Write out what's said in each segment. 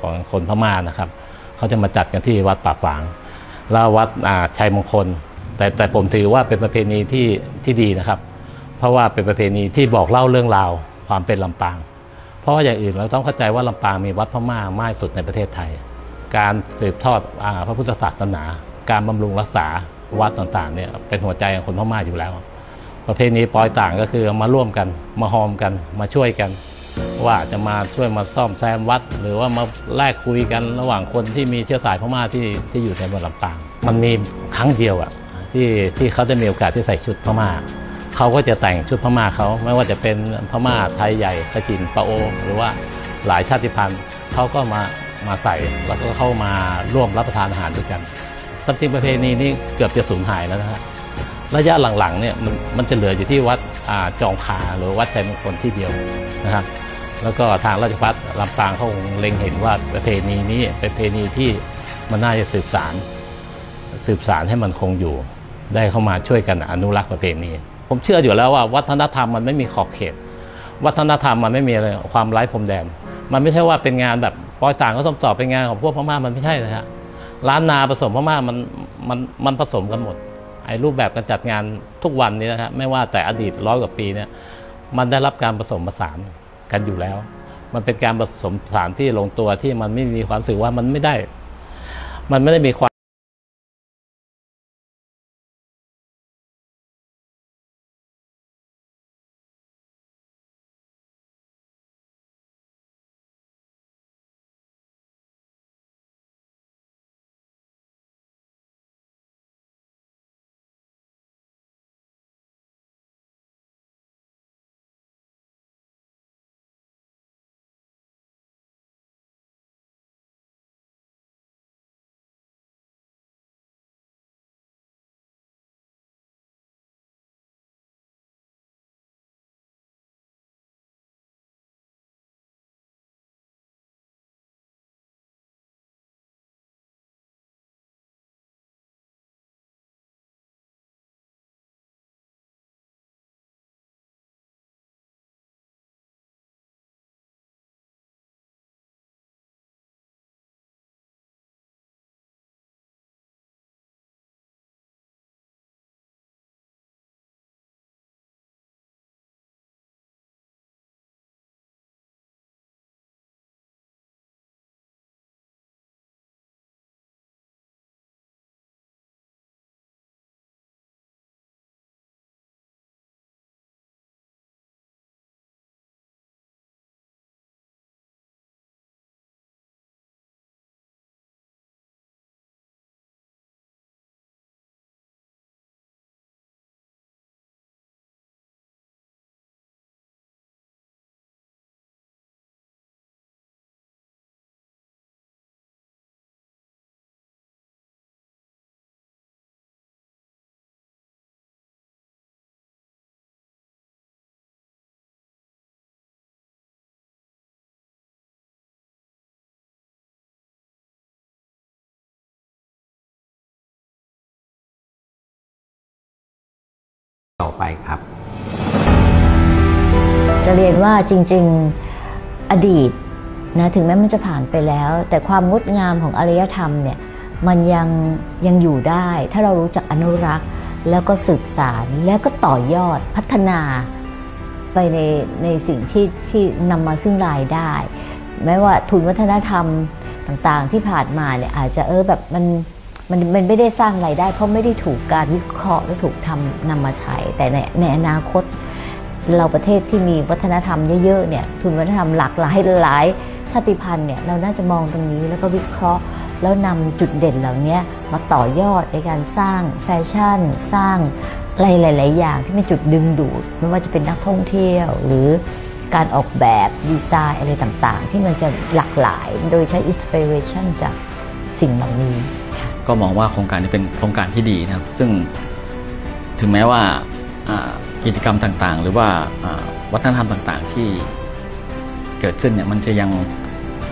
ของคนพม่านะครับเขาจะมาจัดกันที่วัดป่าฝางแล้ววัดชัยมงคลแต่ผมถือว่าเป็นประเพณีที่ดีนะครับเพราะว่าเป็นประเพณีที่บอกเล่าเรื่องราวความเป็นลำปางเพราะว่าอย่างอื่นเราต้องเข้าใจว่าลำปางมีวัดพม่ามากสุดในประเทศไทยการสืบทอดพระพุทธศาสนาการบำรุงรักษาวัดต่างๆเนี่ยเป็นหัวใจของคนพม่าอยู่แล้วประเพณีปอยต่างก็คือมาร่วมกันมาหอมกันมาช่วยกันว่าจะมาช่วยมาซ่อมแซมวัดหรือว่ามาแลกคุยกันระหว่างคนที่มีเชื้อสายพม่าที่อยู่ในเมืองลำปางมันมีครั้งเดียวที่เขาจะมีโอกาสที่ใส่ชุดพม่าเขาก็จะแต่งชุดพม่าเขาไม่ว่าจะเป็นพม่าไทยใหญ่กระจินปะโอหรือว่าหลายชาติพันธุ์เขาก็มาใส่แล้วก็เข้ามาร่วมรับประทานอาหารด้วยกันจริงประเพณีนี้เกือบจะสูญหายแล้วนะฮะระยะหลังๆเนี่ยมันจะเหลืออยู่ที่วัดจองคาหรือวัดชัยมงคลที่เดียวนะครับแล้วก็ทางราชภัฏลำปางเขาคงเล็งเห็นว่าประเพณีนี้เป็นประเพณีที่มันน่าจะสืบสานให้มันคงอยู่ได้เข้ามาช่วยกันอนุรักษ์ประเพณีผมเชื่ออยู่แล้วว่าวัฒนธรรมมันไม่มีขอบเขตวัฒนธรรมมันไม่มีอะไรความไร้พรมแดนมันไม่ใช่ว่าเป็นงานแบบปอยต่างก็สมต่อเป็นงานของพวกพม่ามันไม่ใช่นะฮะล้านนาผสมพม่ามันผสมกันหมดไอ้รูปแบบการจัดงานทุกวันนี้นะครับไม่ว่าแต่อดีต100 กว่าปีเนี่ยมันได้รับการผสมผสานกันอยู่แล้วมันเป็นการผสมผสานที่ลงตัวที่มันไม่มีความรู้สึกว่ามันไม่ได้มีความต่อไปครับจะเรียนว่าจริงๆอดีตนะถึงแม้มันจะผ่านไปแล้วแต่ความงดงามของอารยธรรมเนี่ยมันยังอยู่ได้ถ้าเรารู้จักอนุรักษ์แล้วก็สืบสานแล้วก็ต่อยอดพัฒนาไปในสิ่งที่นำมาซึ่งรายได้แม้ว่าทุนวัฒนธรรมต่างๆที่ผ่านมาเนี่ยอาจจะแบบมันไม่ได้สร้างรายได้เพราะไม่ได้ถูกการวิเคราะห์และถูกนำมาใช้แต่ในอนาคตเราประเทศที่มีวัฒนธรรมเยอะๆเนี่ยทุนวัฒนธรรมหลากหลายชาติพันธุ์เนี่ยเราน่าจะมองตรงนี้แล้วก็วิเคราะห์แล้วนำจุดเด่นเหล่านี้มาต่อยอดในการสร้างแฟชั่นสร้างอะไรหลายๆอย่างที่เป็นจุดดึงดูดไม่ว่าจะเป็นนักท่องเที่ยวหรือการออกแบบดีไซน์อะไรต่างๆที่มันจะหลากหลายโดยใช้อินสปิเรชันจากสิ่งเหล่านี้ก็มองว่าโครงการนี้เป็นโครงการที่ดีนะครับซึ่งถึงแม้ว่ากิจกรรมต่างๆหรือว่าวัฒนธรรมต่างๆที่เกิดขึ้นเนี่ยมันจะยัง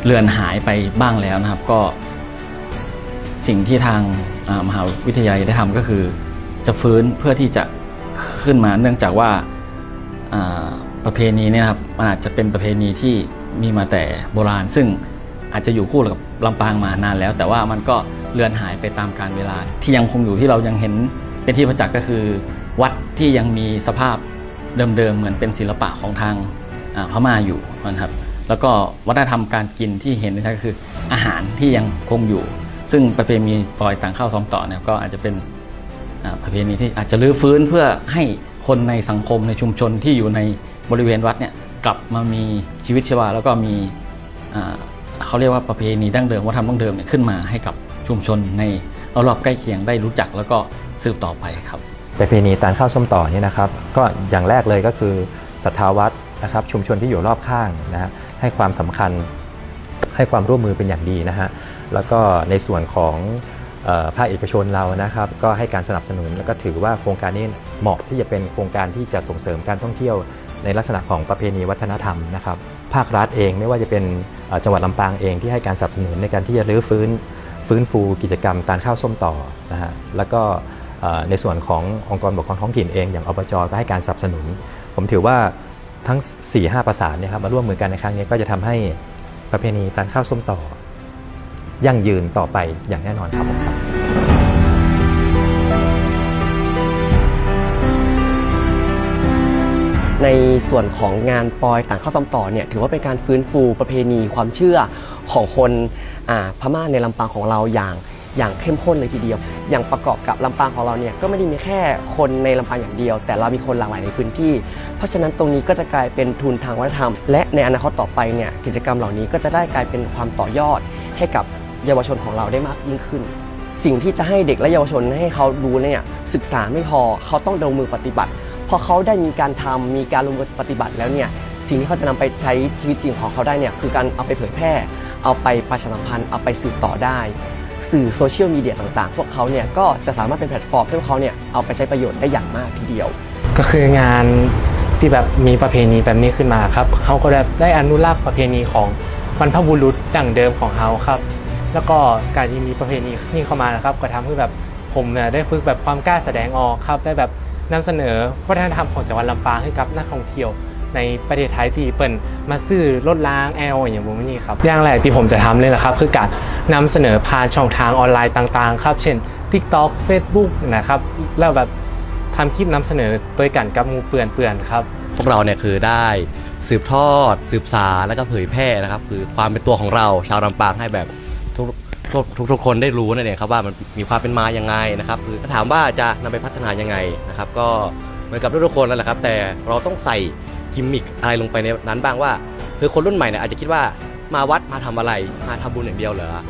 เลือนหายไปบ้างแล้วนะครับก็สิ่งที่ทางมหาวิทยาลัยได้ทำก็คือจะฟื้นเพื่อที่จะขึ้นมาเนื่องจากว่าประเพณีเนี่ยครับมันอาจจะเป็นประเพณีที่มีมาแต่โบราณซึ่ง อาจจะอยู่คู่กับลำปางมานานแล้วแต่ว่ามันก็เลือนหายไปตามกาลเวลาที่ยังคงอยู่ที่เรายังเห็นเป็นที่ประจักษ์ก็คือวัดที่ยังมีสภาพเดิมๆเหมือนเป็นศิลปะของทางพม่าอยู่นะครับแล้วก็วัฒนธรรมการกินที่เห็นได้ก็คืออาหารที่ยังคงอยู่ซึ่งประเพณีปล่อยต่างเข้าซ้อมต่อเนี่ยก็อาจจะเป็นประเพณีที่อาจจะรื้อฟื้นเพื่อให้คนในสังคมในชุมชนที่อยู่ในบริเวณวัดเนี่ยกลับมามีชีวิตชีวาแล้วก็มีเขาเรียกว่าประเพณีดั้งเดิมวัฒนธรรมดั้งเดิมเนี่ยขึ้นมาให้กับชุมชนในรอบใกล้เคียงได้รู้จักแล้วก็สืบต่อไปครับประเพณีตาลข้าวส้มต่อนี่นะครับก็อย่างแรกเลยก็คือศรัทธาวัดนะครับชุมชนที่อยู่รอบข้างนะฮะให้ความสำคัญให้ความร่วมมือเป็นอย่างดีนะฮะแล้วก็ในส่วนของภาคเอกชนเรานะครับก็ให้การสนับสนุนแล้วก็ถือว่าโครงการนี้เหมาะที่จะเป็นโครงการที่จะส่งเสริมการท่องเที่ยวในลักษณะของประเพณีวัฒนธรรมนะครับภาครัฐเองไม่ว่าจะเป็นจังหวัดลำปางเองที่ให้การสนับสนุนในการที่จะรื้อฟื้นฟูกิจกรรมตาลข้าวส้มต่อนะฮะแล้วก็ในส่วนขององค์กรปกครองท้องถิ่นเองอย่างอบจ.ก็ให้การสนับสนุนผมถือว่าทั้ง 4-5 ประสานเนี่ยครับมาร่วมมือกันในครั้งนี้ก็จะทำให้ประเพณีตาลข้าวส้มต่อยั่งยืนต่อไปอย่างแน่นอนครับผมครับในส่วนของงานปอยต่างข้าวต้มต่อเนี่ยถือว่าเป็นการฟื้นฟูประเพณีความเชื่อของคนพม่าในลำปางของเราอย่างเข้มข้นเลยทีเดียวอย่างประกอบกับลำปางของเราเนี่ยก็ไม่ได้มีแค่คนในลำปางอย่างเดียวแต่เรามีคนหลากหลายในพื้นที่เพราะฉะนั้นตรงนี้ก็จะกลายเป็นทุนทางวัฒนธรรมและในอนาคตต่อไปเนี่ยกิจกรรมเหล่านี้ก็จะได้กลายเป็นความต่อยอดให้กับเยาวชนของเราได้มากยิ่งขึ้นสิ่งที่จะให้เด็กและเยาวชนให้เขารู้เนี่ยศึกษาไม่พอเขาต้องลงมือปฏิบัติพอเขาได้มีการทำมีการลงมือปฏิบัติแล้วเนี่ยสิ่งที่เขาจะนำไปใช้ชีวิตจริงของเขาได้เนี่ยคือการเอาไปเผยแพร่เอาไปประชาสัมพันธ์เอาไปสืบต่อได้สื่อโซเชียลมีเดียต่างๆพวกเขาเนี่ยก็จะสามารถเป็นแพลตฟอร์มให้พวกเขาเนี่ยเอาไปใช้ประโยชน์ได้อย่างมากทีเดียวก็คืองานที่แบบมีประเพณีแบบนี้ขึ้นมาครับเขาก็ได้อนุรักษ์ประเพณีของบรรพบุรุษดั้งเดิมของเขาครับแล้วก็การที่มีประเพณีนี้เข้ามานะครับก็ทำให้แบบผมเนี่ยได้ฝึกแบบความกล้าแสดงออกครับได้แบบนำเสนอวัฒนธรรมของจังหวัดลำปางให้กับนักท่องเที่ยวในประเทศไทยที่เปิ่นมาซื้อรถล้างแอลอย่างพวกนี้ครับอย่างแรกที่ผมจะทำเลยนะครับคือการนำเสนอผ่านช่องทางออนไลน์ต่างๆครับเช่น TikTok Facebook นะครับแล้วแบบทำคลิปนำเสนอโดยกันกับมูเปื่อนครับพวกเราเนี่ยคือได้สืบทอดสืบสานและก็เผยแพร่นะครับคือความเป็นตัวของเราชาวลำปางให้แบบทุกคนได้รู้นั่นเองครับว่ามันมีความเป็นมายังไงนะครับคือถ้าถามว่าจะนำไปพัฒนายังไงนะครับก็เหมือนกับทุกคนนั่นแหละครับแต่เราต้องใส่กิมมิคอะไรลงไปในนั้นบ้างว่าคือคนรุ่นใหม่เนี่ยอาจจะคิดว่ามาวัดมาทำอะไรมาทำบุญอย่างเดียวเหรอ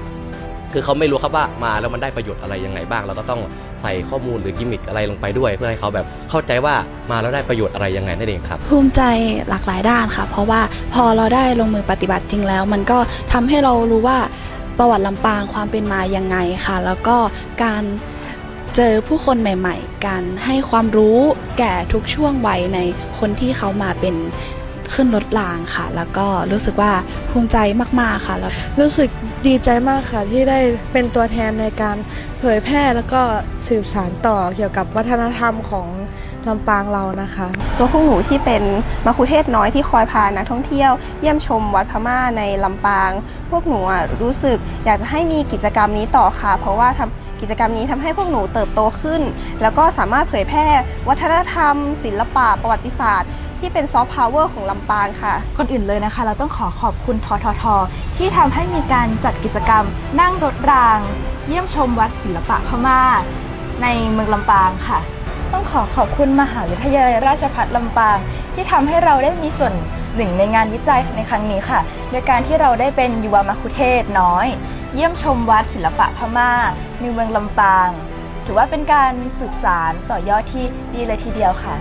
คือเขาไม่รู้ครับว่ามาแล้วมันได้ประโยชน์อะไรยังไงบ้างเราก็ต้องใส่ข้อมูลหรือกิมมิคอะไรลงไปด้วยเพื่อให้เขาแบบเข้าใจว่ามาแล้วได้ประโยชน์อะไรยังไงนั่นเองครับภูมิใจหลากหลายด้านค่ะเพราะว่าพอเราได้ลงมือปฏิบัติจริงแล้วมันก็ทำให้เรารู้ว่าประวัติลำปางความเป็นมายังไงค่ะแล้วก็การเจอผู้คนใหม่ๆการให้ความรู้แก่ทุกช่วงวัยในคนที่เขามาเป็นขึ้นรถรางค่ะแล้วก็รู้สึกว่าภูมิใจมากๆค่ะแล้วรู้สึกดีใจมากค่ะที่ได้เป็นตัวแทนในการเผยแพร่แล้วก็สืบสานต่อเกี่ยวกับวัฒนธรรมของลำปางเรานะคะตัวพวกหนูที่เป็นมัคคุเทศก์น้อยที่คอยพานักท่องเที่ยวเยี่ยมชมวัดพม่าในลำปางพวกหนูรู้สึกอยากจะให้มีกิจกรรมนี้ต่อค่ะเพราะว่ากิจกรรมนี้ทำให้พวกหนูเติบโตขึ้นแล้วก็สามารถเผยแพร่วัฒนธรรมศิลปะประวัติศาสตร์ที่เป็นซอฟต์พาวเวอร์ของลำปางค่ะก่อนอื่นเลยนะคะเราต้องขอบคุณททท.ที่ทำให้มีการจัดกิจกรรมนั่งรถรางเยี่ยมชมวัดศิลปะพม่าในเมืองลำปางค่ะต้องขอบคุณมหาวิทยาลัยราชภัฏลำปางที่ทำให้เราได้มีส่วนหนึ่งในงานวิจัยในครั้งนี้ค่ะโดยการที่เราได้เป็นยุวมัคคุเทศก์น้อยเยี่ยมชมวัดศิลปะพม่าในเมืองลำปางถือว่าเป็นการสืบสานต่อยอดที่ดีเลยทีเดียวค่ะ